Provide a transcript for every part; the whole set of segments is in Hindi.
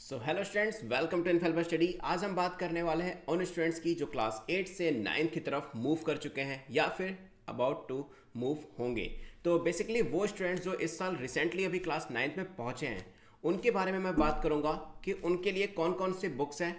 So hello students, welcome to इनफेल्बा स्टडी। आज हम बात करने वाले हैं उन स्टूडेंट्स की जो क्लास 8 से 9 की तरफ मूव कर चुके हैं या फिर अबाउट टू मूव होंगे। तो बेसिकली वो स्टूडेंट्स जो इस साल रिसेंटली अभी क्लास 9 में पहुंचे हैं, उनके बारे में मैं बात करूंगा कि उनके लिए कौन कौन से बुक्स हैं,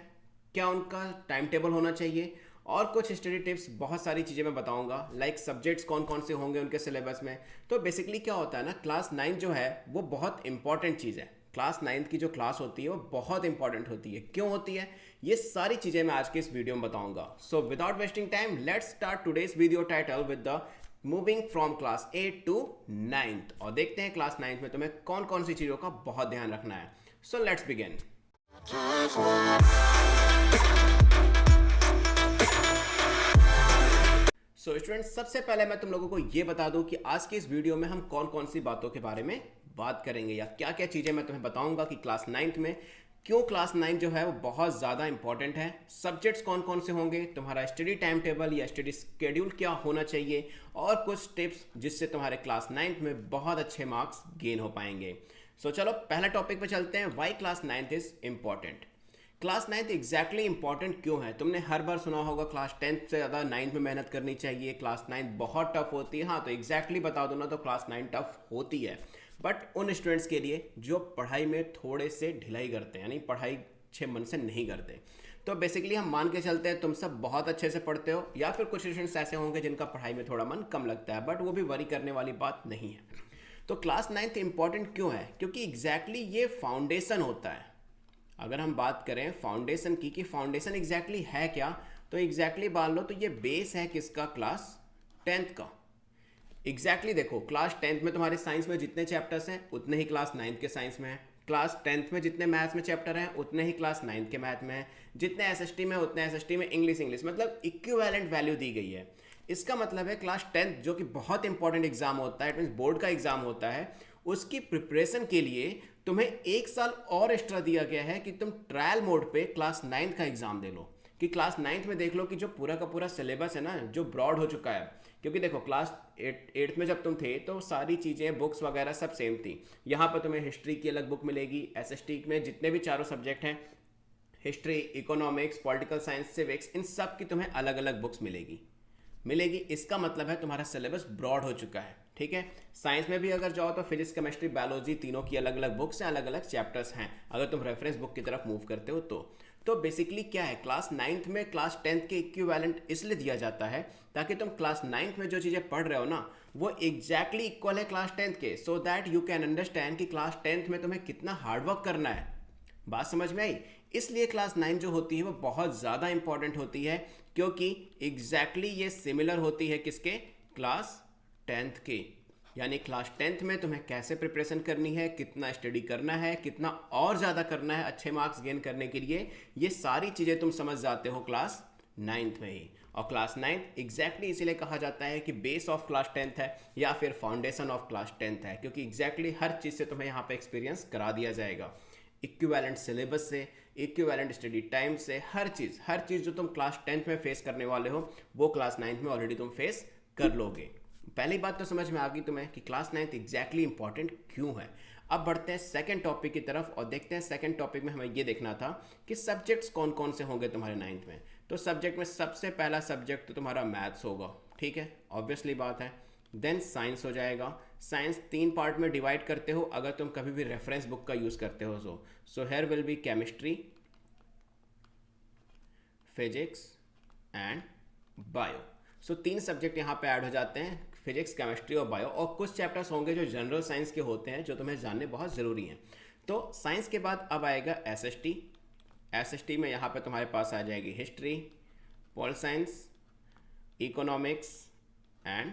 क्या उनका टाइम टेबल होना चाहिए और कुछ स्टडी टिप्स, बहुत सारी चीज़ें मैं बताऊंगा। लाइक सब्जेक्ट्स कौन कौन से होंगे उनके सिलेबस में। तो बेसिकली क्या होता है ना, क्लास 9 जो है वो बहुत इंपॉर्टेंट चीज़ है। क्लास 9 की जो क्लास होती है वो बहुत इंपॉर्टेंट होती है। क्यों होती है, ये सारी चीज़ें मैं आज के इस वीडियो में बताऊंगा। So without wasting time, let's start today's video title with the moving from class 8 to 9th। और देखते हैं क्लास 9th में तुम्हें कौन कौन सी चीज़ों का बहुत ध्यान रखना है। So let's begin. So students, सबसे पहले मैं तुम लोगों को ये बता दूं कि आज की इस वीडियो में हम कौन कौन सी बातों के बारे में बात करेंगे या क्या क्या चीज़ें मैं तुम्हें बताऊंगा कि क्लास 9th में क्यों क्लास 9 जो है वो बहुत ज़्यादा इंपॉर्टेंट है। सब्जेक्ट्स कौन कौन से होंगे, तुम्हारा स्टडी टाइम टेबल या स्टडी स्केड्यूल क्या होना चाहिए, और कुछ टिप्स जिससे तुम्हारे क्लास 9th में बहुत अच्छे मार्क्स गेन हो पाएंगे। सो चलो पहला टॉपिक पे चलते हैं, why class 9th is important. Class 9th exactly important क्यों है? तुमने हर बार सुना होगा क्लास 10th से ज़्यादा 9th में मेहनत करनी चाहिए, क्लास 9th बहुत टफ होती है। हाँ, तो एग्जैक्टली बता दो ना, तो क्लास 9 टफ होती है, बट उन स्टूडेंट्स के लिए जो पढ़ाई में थोड़े से ढिलाई करते हैं, यानी पढ़ाई अच्छे मन से नहीं करते। तो बेसिकली हम मान के चलते हैं तुम सब बहुत अच्छे से पढ़ते हो, या फिर कुछ स्टूडेंट्स ऐसे होंगे जिनका पढ़ाई में थोड़ा मन कम लगता है, बट वो भी वरी करने वाली बात नहीं है। तो क्लास 9th इंपॉर्टेंट क्यों है? क्योंकि एग्जैक्टली ये फाउंडेशन होता है। अगर हम बात करें फाउंडेशन की कि फाउंडेशन एग्जैक्टली है क्या, तो एग्जैक्टली मान लो तो ये बेस है किसका? क्लास 10th का। एग्जैक्टली देखो, क्लास 10th में तुम्हारे साइंस में जितने चैप्टर्स हैं उतने ही क्लास 9th के साइंस में है। क्लास 10th में जितने मैथ्स में चैप्टर हैं उतने ही क्लास 9th के मैथ में है। जितने एसएसटी में उतने एसएसटी में, इंग्लिश मतलब इक्विवेलेंट वैल्यू दी गई है। इसका मतलब है क्लास 10th जो कि बहुत इंपॉर्टेंट एग्जाम होता है, इट मीन्स बोर्ड का एग्जाम होता है, उसकी प्रिपरेशन के लिए तुम्हें एक साल और एक्स्ट्रा दिया गया है कि तुम ट्रायल मोड पे क्लास 9th का एग्जाम दे लो। कि क्लास 9th में देख लो कि जो पूरा का पूरा सिलेबस है ना, जो ब्रॉड हो चुका है। क्योंकि देखो क्लास 8th में जब तुम थे तो सारी चीज़ें, बुक्स वगैरह सब सेम थी। यहाँ पर तुम्हें हिस्ट्री की अलग बुक मिलेगी, एसएसटी में जितने भी चारों सब्जेक्ट हैं, history, economics, political science, civics, इन सब की तुम्हें अलग अलग बुक्स मिलेगी। इसका मतलब है तुम्हारा सिलेबस ब्रॉड हो चुका है। ठीक है, साइंस में भी अगर जाओ तो फिजिक्स, केमिस्ट्री, बायोलॉजी, तीनों की अलग अलग बुक्स हैं, अलग अलग चैप्टर्स हैं, अगर तुम रेफरेंस बुक की तरफ मूव करते हो तो बेसिकली क्या है, क्लास 9th में क्लास 10th के इक्विवेलेंट इसलिए दिया जाता है ताकि तुम क्लास 9th में जो चीज़ें पढ़ रहे हो ना, वो एग्जैक्टली इक्वल है क्लास 10th के, सो दैट यू कैन अंडरस्टैंड कि क्लास 10th में तुम्हें कितना हार्डवर्क करना है। बात समझ में आई? इसलिए क्लास 9 जो होती है वो बहुत ज़्यादा इंपॉर्टेंट होती है, क्योंकि एग्जैक्टली ये सिमिलर होती है किसके? क्लास 10th के। यानी क्लास 10th में तुम्हें कैसे प्रिपरेशन करनी है, कितना स्टडी करना है, कितना और ज़्यादा करना है अच्छे मार्क्स गेन करने के लिए, ये सारी चीज़ें तुम समझ जाते हो क्लास 9th में ही। और क्लास 9th एग्जैक्टली इसीलिए कहा जाता है कि बेस ऑफ क्लास 10th है या फिर फाउंडेशन ऑफ क्लास 10th है, क्योंकि एग्जैक्टली हर चीज़ से तुम्हें यहाँ पे एक्सपीरियंस करा दिया जाएगा। इक्विवेलेंट सिलेबस से, इक्विवेलेंट स्टडी टाइम से, हर चीज़ जो तुम क्लास 10th में फेस करने वाले हो वो क्लास 9th में ऑलरेडी तुम फेस कर लोगे। पहली बात तो समझ में आ गई तुम्हें कि क्लास 9th एग्जैक्टली इंपॉर्टेंट क्यों है। अब बढ़ते हैं सेकंड टॉपिक की तरफ और देखते हैं सेकंड टॉपिक में हमें ये देखना था कि सब्जेक्ट्स कौन कौन से होंगे तुम्हारे 9th में। तो सब्जेक्ट में सबसे पहला सब्जेक्ट तो तुम्हारा मैथ्स होगा, ठीक है, ऑब्वियसली बात है। देन साइंस हो जाएगा। साइंस 3 पार्ट में डिवाइड करते हो अगर तुम कभी भी रेफरेंस बुक का यूज़ करते हो। So here will be chemistry, physics and bio. So 3 subject यहाँ पे ऐड हो जाते हैं, फिजिक्स, केमिस्ट्री और बायो। और कुछ चैप्टर्स होंगे जो जनरल साइंस के होते हैं, जो तुम्हें जानने बहुत ज़रूरी हैं। तो साइंस के बाद अब आएगा एसएसटी में यहाँ पे तुम्हारे पास आ जाएगी history, pol science, economics and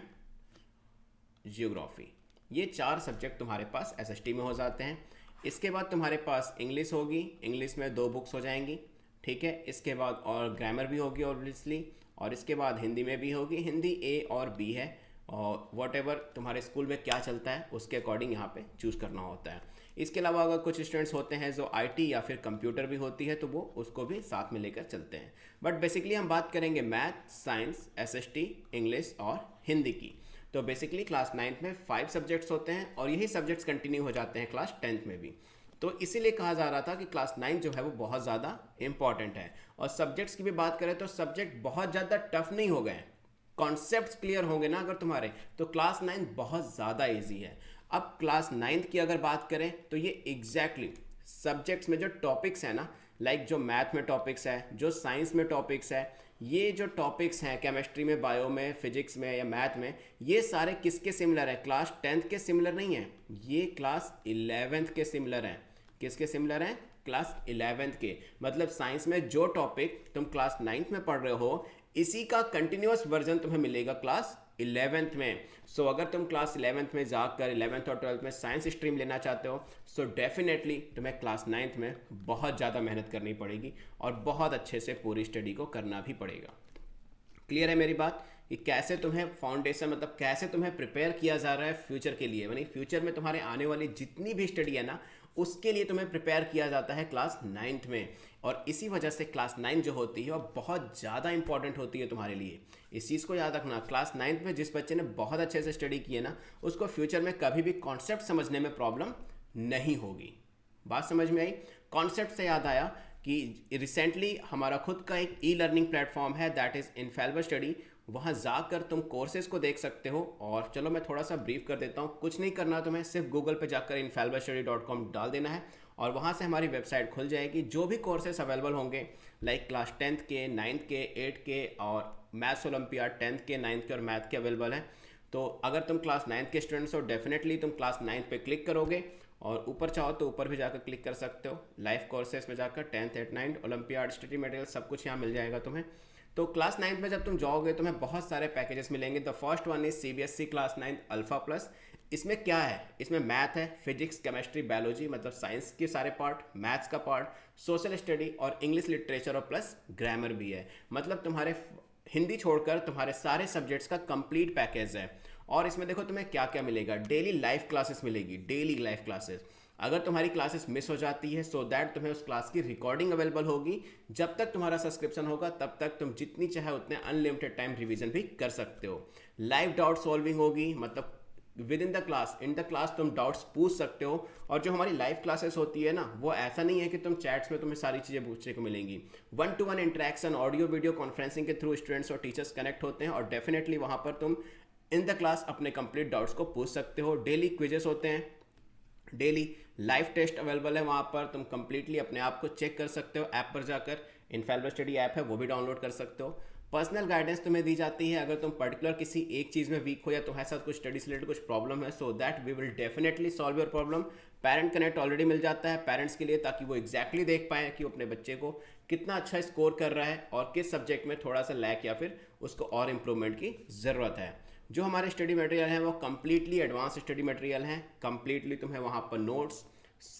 geography. ये 4 सब्जेक्ट तुम्हारे पास एसएसटी में हो जाते हैं। इसके बाद तुम्हारे पास इंग्लिश होगी, इंग्लिश में 2 बुक्स हो जाएंगी, ठीक है। इसके बाद और ग्रामर भी होगी ऑब्वियसली, और इसके बाद हिंदी में भी होगी। हिंदी ए और बी है, और वॉट एवर तुम्हारे स्कूल में क्या चलता है उसके अकॉर्डिंग यहाँ पे चूज़ करना होता है। इसके अलावा अगर कुछ स्टूडेंट्स होते हैं जो आईटी या फिर कंप्यूटर भी होती है तो वो उसको भी साथ में लेकर चलते हैं। बट बेसिकली हम बात करेंगे मैथ, साइंस, एसएसटी, इंग्लिश और हिंदी की। तो बेसिकली क्लास 9th में 5 सब्जेक्ट्स होते हैं और यही सब्जेक्ट्स कंटिन्यू हो जाते हैं क्लास 10th में भी। तो इसीलिए कहा जा रहा था कि क्लास 9 जो है वो बहुत ज़्यादा इंपॉर्टेंट है। और सब्जेक्ट्स की भी बात करें तो सब्जेक्ट बहुत ज़्यादा टफ नहीं हो गए, कॉन्सेप्ट्स क्लियर होंगे ना अगर तुम्हारे, तो क्लास 9 बहुत ज़्यादा ईजी है। अब क्लास 9 की अगर बात करें तो ये एग्जैक्टली सब्जेक्ट्स में जो टॉपिक्स है ना, लाइक जो मैथ में टॉपिक्स है, जो साइंस में टॉपिक्स है, ये जो टॉपिक्स हैं केमिस्ट्री में, बायो में, फिजिक्स में या मैथ में, ये सारे किसके सिमिलर है? क्लास 10th के सिमिलर नहीं है, ये क्लास 11th के सिमिलर हैं। किसके सिमिलर हैं? क्लास 11th के। मतलब साइंस में जो टॉपिक तुम क्लास 9th में पढ़ रहे हो, इसी का कंटिन्यूअस वर्जन तुम्हें मिलेगा क्लास 11th में। सो अगर तुम क्लास 11th में जाकर 11th और 12th में साइंस स्ट्रीम लेना चाहते हो, सो डेफिनेटली तुम्हें क्लास 9th में बहुत ज़्यादा मेहनत करनी पड़ेगी और बहुत अच्छे से पूरी स्टडी को करना भी पड़ेगा। क्लियर है मेरी बात कि कैसे तुम्हें फाउंडेशन, मतलब कैसे तुम्हें प्रिपेयर किया जा रहा है फ्यूचर के लिए, यानी फ्यूचर में तुम्हारे आने वाली जितनी भी स्टडी है ना, उसके लिए तुम्हें प्रिपेयर किया जाता है क्लास 9th में। और इसी वजह से क्लास 9 जो होती है वो बहुत ज़्यादा इंपॉर्टेंट होती है तुम्हारे लिए। इस चीज़ को याद रखना, क्लास 9th में जिस बच्चे ने बहुत अच्छे से स्टडी की है ना, उसको फ्यूचर में कभी भी कॉन्सेप्ट समझने में प्रॉब्लम नहीं होगी। बात समझ में आई? कॉन्सेप्ट से याद आया कि रिसेंटली हमारा खुद का एक ई लर्निंग प्लेटफॉर्म है, दैट इज़ इनफैलिबल स्टडी। वहाँ जाकर तुम कोर्सेज को देख सकते हो। और चलो मैं थोड़ा सा ब्रीफ कर देता हूँ। कुछ नहीं करना तुम्हें, सिर्फ गूगल पे जाकर infallibilstudy.com डाल देना है और वहाँ से हमारी वेबसाइट खुल जाएगी। जो भी कोर्सेज अवेलेबल होंगे, लाइक क्लास 10th के, 9th के, 8th के और मैथ्स ओलंपियाड 10th के, 9th के और मैथ के अवेलेबल हैं। तो अगर तुम क्लास 9th के स्टूडेंट्स हो, डेफिनेटली तुम क्लास 9th पे क्लिक करोगे और ऊपर चाहो तो ऊपर भी जाकर क्लिक कर सकते हो। लाइव कोर्सेज में जाकर 10th, 8th, 9th, olympiad, study material सब कुछ यहाँ मिल जाएगा तुम्हें। तो क्लास 9th में जब तुम जाओगे तुम्हें बहुत सारे पैकेजेस मिलेंगे। The first one is CBSE class 9 alpha plus. इसमें क्या है? इसमें मैथ है, फिजिक्स, केमिस्ट्री, बायोलॉजी, मतलब साइंस के सारे पार्ट, मैथ्स का पार्ट, सोशल स्टडी और इंग्लिश लिटरेचर और प्लस ग्रामर भी है। मतलब तुम्हारे हिंदी छोड़कर तुम्हारे सारे सब्जेक्ट्स का कंप्लीट पैकेज है। और इसमें देखो तुम्हें क्या क्या मिलेगा। डेली लाइव क्लासेस मिलेगी, डेली लाइव क्लासेस। अगर तुम्हारी क्लासेस मिस हो जाती है, सो दैट तुम्हें उस क्लास की रिकॉर्डिंग अवेलेबल होगी। जब तक तुम्हारा सब्सक्रिप्शन होगा तब तक तुम जितनी चाहे उतने अनलिमिटेड टाइम रिवीजन भी कर सकते हो। लाइव डाउट सॉल्विंग होगी, मतलब with in the class, in the class तुम डाउट्स पूछ सकते हो। और जो हमारी लाइव क्लासेस होती है ना, वो ऐसा नहीं है कि तुम चैट्स में तुम्हें सारी चीज़ें पूछने को मिलेंगी। 1-to-1 interaction, audio video conferencing के थ्रू स्टूडेंट्स और टीचर्स कनेक्ट होते हैं और डेफिनेटली वहाँ पर तुम इन द क्लास अपने कंप्लीट डाउट्स को पूछ सकते हो। डेली क्विजेस होते हैं, डेली लाइव टेस्ट अवेलेबल है वहाँ पर। तुम कंप्लीटली अपने आप को चेक कर सकते हो ऐप पर जाकर। इनफैलिबल स्टडी ऐप है, वो भी डाउनलोड कर सकते हो। पर्सनल गाइडेंस तुम्हें दी जाती है अगर तुम पर्टिकुलर किसी एक चीज़ में वीक हो या तुम्हारे साथ कुछ स्टडी से रिलेटेड कुछ प्रॉब्लम है, so that we will definitely solve your problem. Parent connect already मिल जाता है पेरेंट्स के लिए, ताकि वो एग्जैक्टली देख पाएँ कि वो अपने बच्चे को कितना अच्छा स्कोर कर रहा है और किस सब्जेक्ट में थोड़ा सा लैक या फिर उसको और इम्प्रूवमेंट की ज़रूरत है। जो हमारे स्टडी मटेरियल हैं वो कम्प्लीटली एडवांस स्टडी मटेरियल हैं। कम्प्लीटली तुम्हें वहाँ पर नोट्स,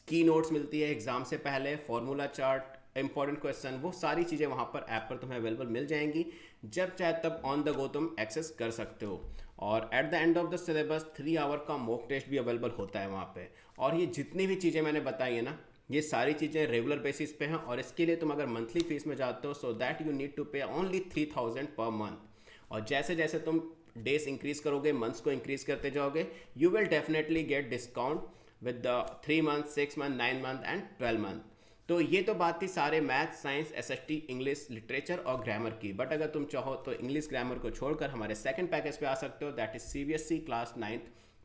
की नोट्स मिलती है एग्जाम से पहले, फॉर्मूला चार्ट, इंपॉर्टेंट क्वेश्चन, वो सारी चीज़ें वहाँ पर ऐप पर तुम्हें अवेलेबल मिल जाएंगी। जब चाहे तब ऑन द गो तुम एक्सेस कर सकते हो। और at the end of the syllabus 3 hour का मॉक टेस्ट भी अवेलेबल होता है वहाँ पे। और ये जितनी भी चीज़ें मैंने बताई है ना, ये सारी चीज़ें रेगुलर बेसिस पे हैं। और इसके लिए तुम अगर मंथली फीस में जाते हो, so that you need to pay only 3000 per month. और जैसे जैसे तुम डेज इंक्रीज करोगे, मंथ्स को इंक्रीज करते जाओगे, you will definitely get discount with the 3 month, 6 month, 9 month and 12 month. तो ये तो बात थी सारे math, science, SST, English, literature और ग्रामर की। बट अगर तुम चाहो तो इंग्लिश ग्रामर को छोड़कर हमारे सेकंड पैकेज पे आ सकते हो, that is CBSE class 9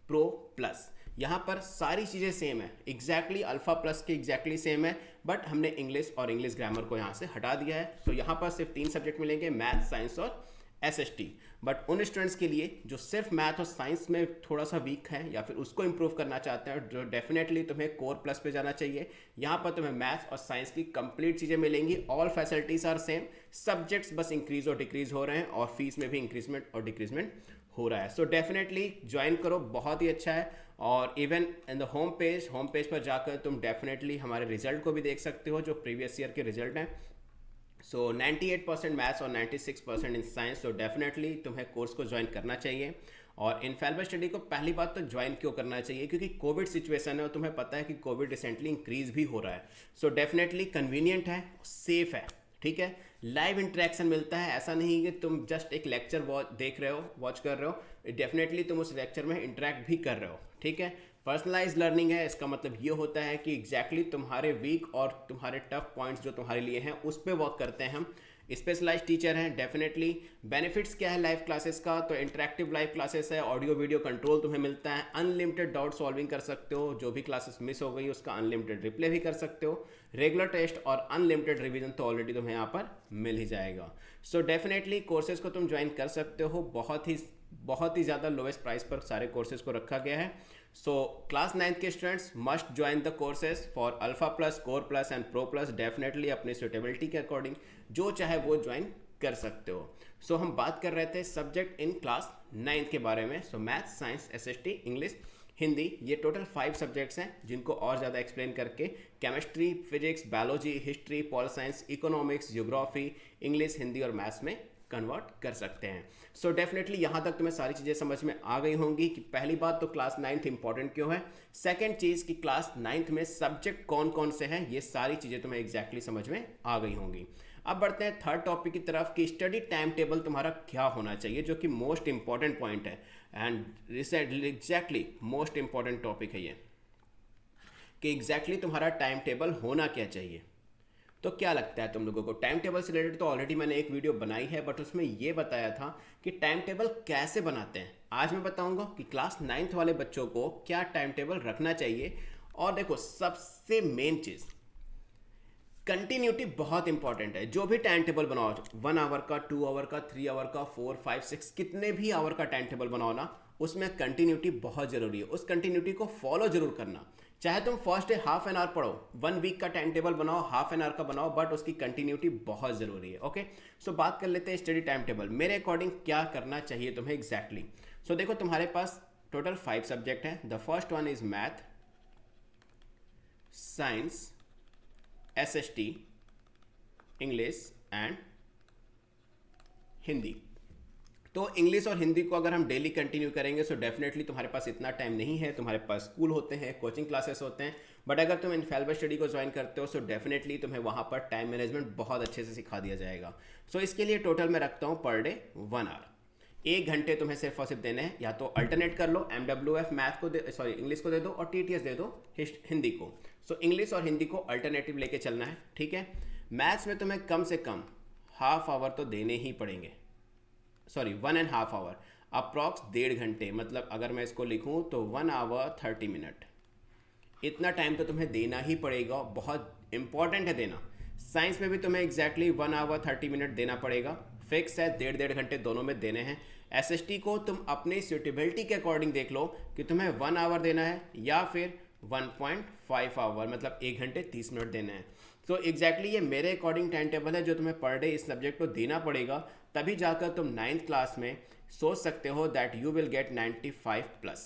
pro plus. यहाँ पर सारी चीज़ें सेम है, एग्जैक्टली अल्फा प्लस की एग्जैक्टली सेम है, बट हमने इंग्लिश और इंग्लिश ग्रामर को यहाँ से हटा दिया है। तो यहाँ पर सिर्फ 3 सब्जेक्ट मिलेंगे, मैथ, साइंस और SST। बट उन स्टूडेंट्स के लिए जो सिर्फ मैथ और साइंस में थोड़ा सा वीक है या फिर उसको इंप्रूव करना चाहते हैं, जो डेफिनेटली तुम्हें कोर प्लस पे जाना चाहिए। यहाँ पर तुम्हें मैथ्स और साइंस की कंप्लीट चीज़ें मिलेंगी। All facilities are same, subjects बस इंक्रीज और डिक्रीज हो रहे हैं और फीस में भी इंक्रीजमेंट और डिक्रीजमेंट हो रहा है। सो डेफिनेटली ज्वाइन करो, बहुत ही अच्छा है। और even in the home page पर जाकर तुम डेफिनेटली हमारे रिजल्ट को भी देख सकते हो, जो प्रीवियस ईयर के रिजल्ट हैं। सो 98% मैथ्स और 96% इन साइंस। सो डेफिनेटली तुम्हें कोर्स को ज्वाइन करना चाहिए। और इनफैलिबल स्टडी को पहली बात तो ज्वाइन क्यों करना चाहिए, क्योंकि कोविड सिचुएशन है और तुम्हें पता है कि कोविड रिसेंटली इंक्रीज भी हो रहा है। सो डेफिनेटली कन्वीनियंट है, सेफ है, ठीक है। लाइव इंटरेक्शन मिलता है, ऐसा नहीं कि तुम जस्ट एक लेक्चर वॉच कर रहे हो, डेफिनेटली तुम उस लेक्चर में इंटरेक्ट भी कर रहे हो, ठीक है। पर्सनलाइज लर्निंग है, इसका मतलब ये होता है कि एग्जैक्टली तुम्हारे वीक और तुम्हारे टफ पॉइंट्स जो तुम्हारे लिए हैं उस पर वर्क करते हैं हम। स्पेशलाइज टीचर हैं डेफिनेटली। बेनिफिट्स क्या है लाइव क्लासेस का, तो इंटरेक्टिव लाइव क्लासेस है, ऑडियो वीडियो कंट्रोल तुम्हें मिलता है, अनलिमिटेड डाउट सॉल्विंग कर सकते हो, जो भी क्लासेस मिस हो गई उसका अनलिमिटेड रिप्ले भी कर सकते हो, रेगुलर टेस्ट और अनलिमिटेड रिवीजन तो ऑलरेडी तुम्हें यहाँ पर मिल ही जाएगा। सो डेफिनेटली कोर्सेज को तुम ज्वाइन कर सकते हो, बहुत ही ज़्यादा लोवेस्ट प्राइस पर सारे कोर्सेज को रखा गया है। सो क्लास 9th के students must join the courses for alpha plus, core plus and pro plus. Definitely अपनी सुटेबिलिटी के अकॉर्डिंग जो चाहे वो ज्वाइन कर सकते हो। सो हम बात कर रहे थे सब्जेक्ट इन क्लास 9th के बारे में। सो maths, science, SST, English, Hindi, ये टोटल 5 सब्जेक्ट्स हैं जिनको और ज़्यादा एक्सप्लेन करके chemistry, physics, biology, history, pol science, economics, geography, English, Hindi और मैथ्स में कन्वर्ट कर सकते हैं। सो डेफिनेटली यहाँ तक तुम्हें सारी चीज़ें समझ में आ गई होंगी कि पहली बात तो क्लास 9th इंपॉर्टेंट क्यों है, सेकंड चीज़ कि क्लास 9th में सब्जेक्ट कौन कौन से हैं, ये सारी चीज़ें तुम्हें एग्जैक्टली समझ में आ गई होंगी। अब बढ़ते हैं थर्ड टॉपिक की तरफ कि स्टडी टाइम टेबल तुम्हारा क्या होना चाहिए, जो कि मोस्ट इंपॉर्टेंट पॉइंट है and recently exactly most important topic है ये कि एग्जैक्टली तुम्हारा टाइम टेबल होना क्या चाहिए। तो क्या लगता है तुम लोगों को टाइम टेबल से रिलेटेड? तो ऑलरेडी मैंने एक वीडियो बनाई है बट उसमें ये बताया था कि टाइम टेबल कैसे बनाते हैं। आज मैं बताऊंगा कि क्लास 9th वाले बच्चों को क्या टाइम टेबल रखना चाहिए। और देखो सबसे मेन चीज़ कंटिन्यूटी बहुत इंपॉर्टेंट है। जो भी टाइम टेबल बनाओ, 1 आवर का, 2 आवर का, 3 आवर का, 4, 5, 6 कितने भी आवर का टाइम टेबल बनाओ ना, उसमें कंटिन्यूटी बहुत ज़रूरी है। उस कंटिन्यूटी को फॉलो जरूर करना। चाहे तुम first day half an hour पढ़ो, 1 वीक का टाइम टेबल बनाओ, हाफ एन आवर का बनाओ, बट उसकी कंटिन्यूटी बहुत ज़रूरी है। ओके, सो बात कर लेते हैं स्टडी टाइम टेबल। मेरे अकॉर्डिंग क्या करना चाहिए तुम्हें एग्जैक्टली। सो देखो तुम्हारे पास टोटल 5 सब्जेक्ट हैं। The first one is math, science, SST, English and Hindi. तो इंग्लिश और हिंदी को अगर हम डेली कंटिन्यू करेंगे सो डेफिनेटली तुम्हारे पास इतना टाइम नहीं है, तुम्हारे पास स्कूल होते हैं, कोचिंग क्लासेस होते हैं, बट अगर तुम इनफैलिबल स्टडी को ज्वाइन करते हो सो डेफिनेटली तुम्हें वहाँ पर टाइम मैनेजमेंट बहुत अच्छे से सिखा दिया जाएगा। सो इसके लिए टोटल मैं रखता हूँ पर डे 1 आवर। 1 घंटे तुम्हें सिर्फ और सिर्फ देने हैं। या तो अल्टरनेट कर लो, MWF मैथ को इंग्लिश को दे दो और TTS दे दो हिंदी को। सो इंग्लिश और हिंदी को अल्टरनेटिव लेके चलना है, ठीक है। मैथ्स में तुम्हें कम से कम हाफ आवर तो देने ही पड़ेंगे, 1.5 आवर, अप्रॉक्स 1.5 घंटे। मतलब अगर मैं इसको लिखूं तो 1 आवर 30 मिनट, इतना टाइम तो तुम्हें देना ही पड़ेगा, बहुत इंपॉर्टेंट है देना। साइंस में भी तुम्हें एग्जैक्टली 1 आवर 30 मिनट देना पड़ेगा, फिक्स है, 1.5 घंटे दोनों में देने हैं। एसएसटी को तुम अपनी सूटेबिलिटी के अकॉर्डिंग देख लो कि तुम्हें 1 आवर देना है या फिर 1.5 आवर, मतलब 1 घंटे 30 मिनट देना है। तो एग्जैक्टली ये मेरे अकॉर्डिंग टाइम टेबल है जो तुम्हें पर डे इस सब्जेक्ट को देना पड़ेगा, तभी जाकर तुम 9th क्लास में सोच सकते हो दैट यू विल गेट 95+,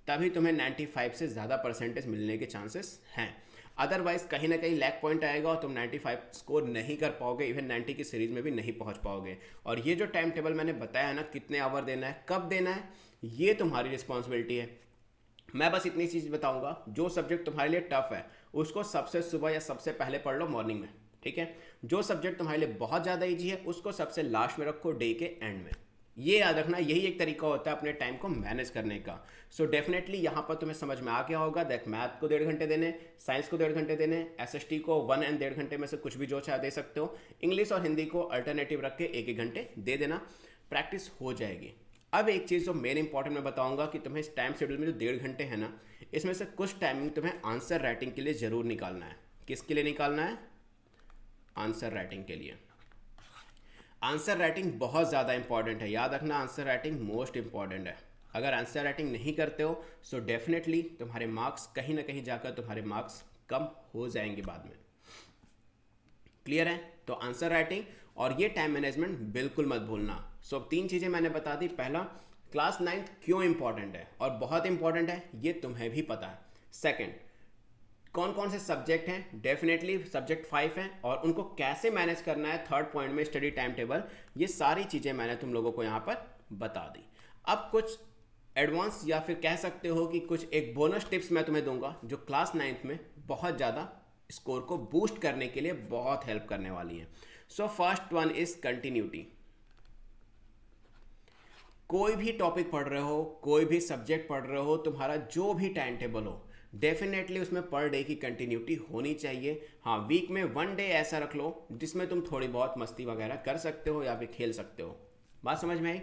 तभी तुम्हें 95 से ज़्यादा परसेंटेज मिलने के चांसेस हैं। अदरवाइज कहीं ना कहीं लैक पॉइंट आएगा और तुम 95 स्कोर नहीं कर पाओगे, इवन 90 की सीरीज में भी नहीं पहुंच पाओगे। और ये जो टाइम टेबल मैंने बताया ना, कितने आवर देना है, कब देना है, ये तुम्हारी रिस्पॉन्सिबिलिटी है। मैं बस इतनी चीज़ बताऊंगा, जो सब्जेक्ट तुम्हारे लिए टफ है उसको सबसे सुबह या सबसे पहले पढ़ लो मॉर्निंग में, ठीक है। जो सब्जेक्ट तुम्हारे लिए बहुत ज़्यादा ईजी है उसको सबसे लास्ट में रखो, डे के एंड में। ये याद रखना, यही एक तरीका होता है अपने टाइम को मैनेज करने का। सो डेफिनेटली यहाँ पर तुम्हें समझ में आ गया होगा दैट मैथ को 1.5 घंटे देने, साइंस को 1.5 घंटे देने, एसएसटी को 1 और 1.5 घंटे में से कुछ भी जो चाहे दे सकते हो, इंग्लिश और हिंदी को अल्टरनेटिव रख के 1-1 घंटे दे देना, प्रैक्टिस हो जाएगी। अब एक चीज़ जो मेन इंपॉर्टेंट मैं बताऊंगा कि तुम्हें इस टाइम शेड्यूल में जो 1.5 घंटे है ना, इसमें से कुछ टाइमिंग तुम्हें आंसर राइटिंग के लिए ज़रूर निकालना है। किसके लिए निकालना है? आंसर राइटिंग के लिए। आंसर राइटिंग बहुत ज़्यादा इंपॉर्टेंट है, याद रखना, आंसर राइटिंग मोस्ट इंपॉर्टेंट है। अगर आंसर राइटिंग नहीं करते हो सो डेफिनेटली तुम्हारे मार्क्स कहीं ना कहीं जाकर तुम्हारे मार्क्स कम हो जाएंगे बाद में। क्लियर है? तो आंसर राइटिंग और ये टाइम मैनेजमेंट बिल्कुल मत भूलना। सो 3 चीज़ें मैंने बता दी। पहला, क्लास 9th क्यों इंपॉर्टेंट है और बहुत इंपॉर्टेंट है ये तुम्हें भी पता है। सेकंड, कौन कौन से सब्जेक्ट हैं, डेफिनेटली सब्जेक्ट 5 हैं और उनको कैसे मैनेज करना है। थर्ड पॉइंट में स्टडी टाइम टेबल, ये सारी चीज़ें मैंने तुम लोगों को यहाँ पर बता दी। अब कुछ एडवांस या फिर कह सकते हो कि कुछ एक बोनस टिप्स मैं तुम्हें दूंगा जो क्लास 9th में बहुत ज़्यादा स्कोर को बूस्ट करने के लिए बहुत हेल्प करने वाली है। So first one is continuity. कोई भी टॉपिक पढ़ रहे हो, कोई भी सब्जेक्ट पढ़ रहे हो, तुम्हारा जो भी टाइम टेबल हो, डेफिनेटली उसमें पर डे की कंटिन्यूटी होनी चाहिए। हाँ, वीक में 1 डे ऐसा रख लो जिसमें तुम थोड़ी बहुत मस्ती वगैरह कर सकते हो या फिर खेल सकते हो। बात समझ में आई?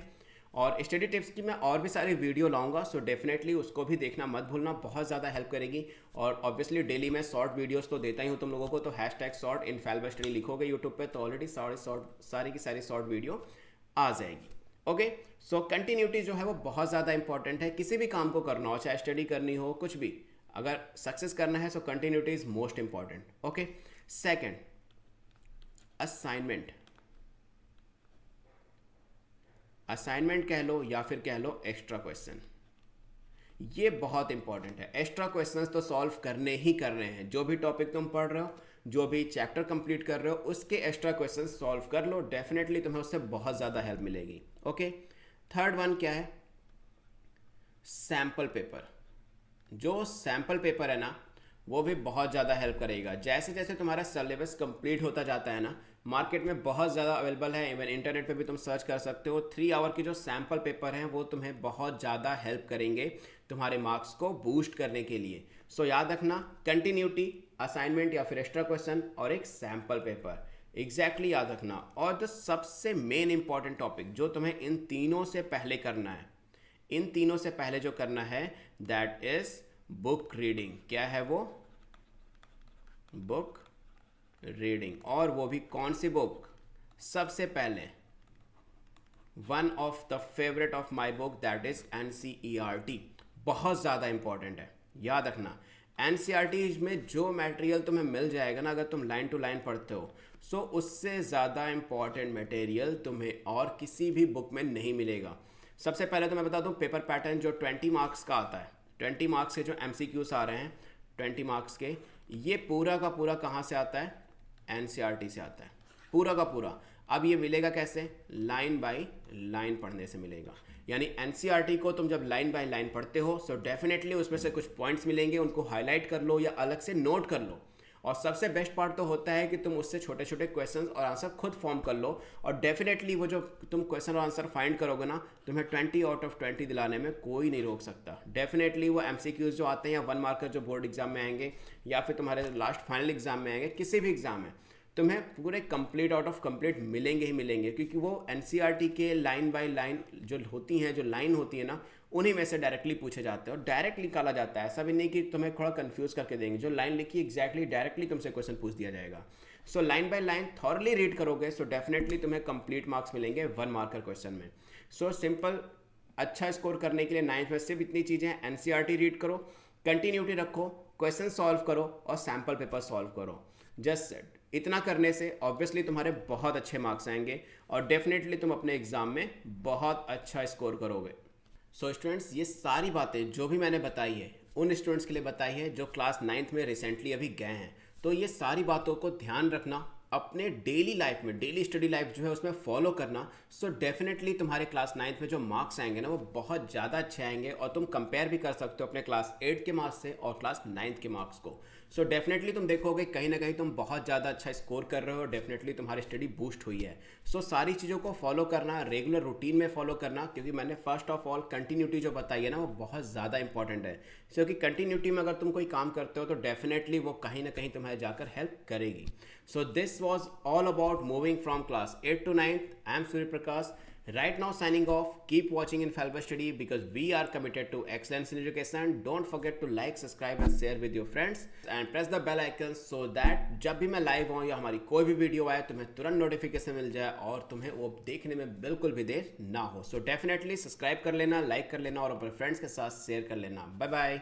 और स्टडी टिप्स की मैं और भी सारी वीडियो लाऊंगा, सो डेफिनेटली उसको भी देखना मत भूलना, बहुत ज़्यादा हेल्प करेगी। और ऑब्वियसली डेली मैं शॉर्ट वीडियोस तो देता ही हूँ तुम लोगों को, तो #short इनफैलिबल स्टडी लिखोगे यूट्यूब पे तो ऑलरेडी सारी की सारी शॉर्ट वीडियो आ जाएगी। ओके, सो कंटिन्यूटी जो है वो बहुत ज़्यादा इंपॉर्टेंट है। किसी भी काम को करना हो, चाहे स्टडी करनी हो, कुछ भी अगर सक्सेस करना है, so continuity is most important. Okay, second, assignment. Assignment कह लो या फिर कह लो एक्स्ट्रा क्वेश्चन, ये बहुत इंपॉर्टेंट है। एक्स्ट्रा क्वेश्चंस तो सॉल्व करने ही करने हैं। जो भी टॉपिक तुम पढ़ रहे हो, जो भी चैप्टर कंप्लीट कर रहे हो, उसके एक्स्ट्रा क्वेश्चंस सॉल्व कर लो, डेफिनेटली तुम्हें उससे बहुत ज़्यादा हेल्प मिलेगी। ओके, थर्ड वन क्या है? Sample paper. जो सैम्पल पेपर है ना, वो भी बहुत ज़्यादा हेल्प करेगा। जैसे जैसे तुम्हारा सिलेबस कंप्लीट होता जाता है ना, मार्केट में बहुत ज़्यादा अवेलेबल है, इवन इंटरनेट पे भी तुम सर्च कर सकते हो। 3 आवर के जो सैम्पल पेपर हैं वो तुम्हें बहुत ज़्यादा हेल्प करेंगे तुम्हारे मार्क्स को बूस्ट करने के लिए। सो याद रखना, कंटिन्यूटी, असाइनमेंट या फिर एक्स्ट्रा क्वेश्चन और एक सैम्पल पेपर, एग्जैक्टली याद रखना। और जो सबसे मेन इंपॉर्टेंट टॉपिक जो तुम्हें इन तीनों से पहले करना है, इन तीनों से पहले जो करना है, दैट इज बुक रीडिंग। क्या है वो? Book reading. और वो भी कौन सी बुक? सबसे पहले one of the favourite of my book, that is NCERT। बहुत ज़्यादा इंपॉर्टेंट है, याद रखना। NCERT में जो मटेरियल तुम्हें मिल जाएगा ना, अगर तुम लाइन टू लाइन पढ़ते हो, सो उससे ज़्यादा इंपॉर्टेंट मटेरियल तुम्हें और किसी भी बुक में नहीं मिलेगा। सबसे पहले तो मैं बता दूं, पेपर पैटर्न जो 20 मार्क्स का आता है, 20 मार्क्स के जो MCQs आ रहे हैं 20 मार्क्स के, ये पूरा का पूरा कहाँ से आता है? NCERT से आता है, पूरा का पूरा। अब ये मिलेगा कैसे? लाइन बाय लाइन पढ़ने से मिलेगा। यानी NCERT को तुम जब लाइन बाय लाइन पढ़ते हो, सो डेफिनेटली उसमें से कुछ पॉइंट्स मिलेंगे, उनको हाईलाइट कर लो या अलग से नोट कर लो। और सबसे बेस्ट पार्ट तो होता है कि तुम उससे छोटे छोटे क्वेश्चंस और आंसर खुद फॉर्म कर लो, और डेफिनेटली वो जो तुम क्वेश्चन और आंसर फाइंड करोगे ना, तुम्हें 20 आउट ऑफ 20 दिलाने में कोई नहीं रोक सकता। डेफिनेटली वो MCQs जो आते हैं या 1 मार्कर जो बोर्ड एग्जाम में आएंगे या फिर तुम्हारे लास्ट फाइनल एग्जाम में आएंगे, किसी भी एग्जाम में तुम्हें पूरे कंप्लीट आउट ऑफ कंप्लीट मिलेंगे ही मिलेंगे, क्योंकि वो NCERT के लाइन बाय लाइन जो होती हैं, जो लाइन होती है ना, उन्हीं में से डायरेक्टली पूछे जाते हैं और डायरेक्ट निकाला जाता है। ऐसा भी नहीं कि तुम्हें थोड़ा कंफ्यूज करके देंगे। जो लाइन लिखी एग्जैक्टली डायरेक्टली तुमसे क्वेश्चन पूछ दिया जाएगा। So line by line thoroughly read करोगे, सो डेफिनेटली तुम्हें कंप्लीट मार्क्स मिलेंगे 1 मार्कर क्वेश्चन में। सो सिंपल, अच्छा स्कोर करने के लिए 9th में सिर्फ इतनी चीज़ें हैं। NCERT रीड करो, कंटिन्यूटी रखो, क्वेश्चन सॉल्व करो और सैम्पल पेपर सॉल्व करो। जस्ट सेट, इतना करने से ऑब्वियसली तुम्हारे बहुत अच्छे मार्क्स आएंगे और डेफिनेटली तुम अपने एग्जाम में बहुत अच्छा स्कोर करोगे। सो स्टूडेंट्स, ये सारी बातें जो भी मैंने बताई है उन स्टूडेंट्स के लिए बताई है जो क्लास 9th में रिसेंटली अभी गए हैं। तो ये सारी बातों को ध्यान रखना, अपने डेली लाइफ में, डेली स्टडी लाइफ जो है उसमें फॉलो करना। सो डेफिनेटली तुम्हारे क्लास 9th में जो मार्क्स आएंगे ना, वो बहुत ज़्यादा अच्छे आएंगे और तुम कंपेयर भी कर सकते हो अपने क्लास 8 के मार्क्स से और क्लास 9th के मार्क्स को। सो डेफिनेटली तुम देखोगे कहीं ना कहीं तुम बहुत ज़्यादा अच्छा स्कोर कर रहे हो, डेफिनेटली तुम्हारी स्टडी बूस्ट हुई है। सो सारी चीज़ों को फॉलो करना, रेगुलर रूटीन में फॉलो करना, क्योंकि मैंने फर्स्ट ऑफ ऑल कंटिन्यूटी जो बताई है ना, वो बहुत ज़्यादा इंपॉर्टेंट है। क्योंकि कंटिन्यूटी में अगर तुम कोई काम करते हो तो डेफिनेटली वो कहीं ना कहीं तुम्हें जाकर हेल्प करेगी। So this was all about moving from class 8 to 9th. I am Surya Prakash. Right now signing off. Keep watching Infallible Study because we are committed to excellence in education. Don't forget to like, subscribe and share with your friends and press the bell icon so that जब भी मैं लाइव आऊँ या हमारी कोई भी वीडियो आए तुम्हें तुरंत नोटिफिकेशन मिल जाए और तुम्हें वो देखने में बिल्कुल भी देर ना हो। सो डेफिनेटली सब्सक्राइब कर लेना, लाइक कर लेना और अपने फ्रेंड्स के साथ शेयर कर लेना। Bye bye.